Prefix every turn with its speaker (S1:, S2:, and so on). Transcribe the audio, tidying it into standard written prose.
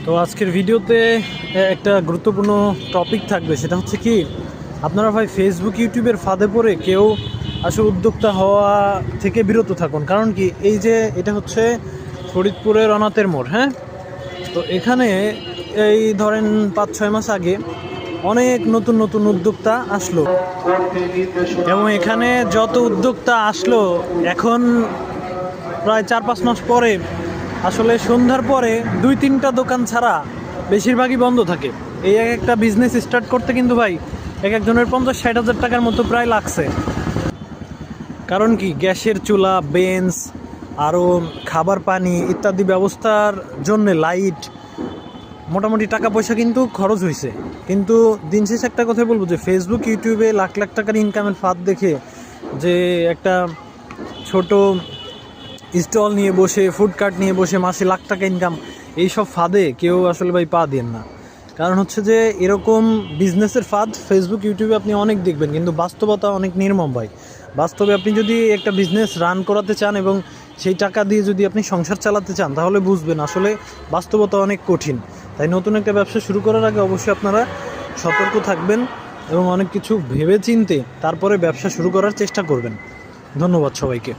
S1: তো আজকের ভিডিওতে একটা গুরুত্বপূর্ণ টপিক থাকবে, সেটা হচ্ছে কি আপনারা ভাই ফেসবুক ইউটিউবের ফাঁদে পড়ে কেউ আসলে উদ্যোক্তা হওয়া থেকে বিরত থাকুন। কারণ কি, এই যে এটা হচ্ছে ফরিদপুরের অনাথের মোড়, হ্যাঁ। তো এখানে এই ধরেন 5-6 মাস আগে অনেক নতুন নতুন উদ্যোক্তা আসলো, এবং এখানে যত উদ্যোক্তা আসলো এখন প্রায় 4-5 মাস পরে আসলে সন্ধ্যার পরে 2-3টা দোকান ছাড়া বেশিরভাগই বন্ধ থাকে। এই একটা বিজনেস স্টার্ট করতে কিন্তু ভাই এক একজনের 50-60 হাজার টাকার মতো প্রায় লাগছে। কারণ কি, গ্যাসের চুলা, বেঞ্চ, আরও খাবার পানি ইত্যাদি ব্যবস্থার জন্য লাইট, মোটামুটি টাকা পয়সা কিন্তু খরচ হয়েছে। কিন্তু দিন শেষে একটা কথা বলবো যে ফেসবুক ইউটিউবে লাখ লাখ টাকার ইনকামের ফাঁদ দেখে যে একটা ছোট স্টল নিয়ে বসে, ফুড কার্ট নিয়ে বসে মাসে লাখ টাকা ইনকাম, এইসব ফাঁদে কেউ আসলে ভাই পা দেন না। কারণ হচ্ছে যে এরকম বিজনেসের ফাঁদ ফেসবুক ইউটিউবে আপনি অনেক দেখবেন, কিন্তু বাস্তবতা অনেক নির্মম ভাই। বাস্তবে আপনি যদি একটা বিজনেস রান করাতে চান এবং সেই টাকা দিয়ে যদি আপনি সংসার চালাতে চান, তাহলে বুঝবেন আসলে বাস্তবতা অনেক কঠিন। তাই নতুন একটা ব্যবসা শুরু করার আগে অবশ্যই আপনারা সতর্ক থাকবেন এবং অনেক কিছু ভেবে চিন্তে তারপরে ব্যবসা শুরু করার চেষ্টা করবেন। ধন্যবাদ সবাইকে।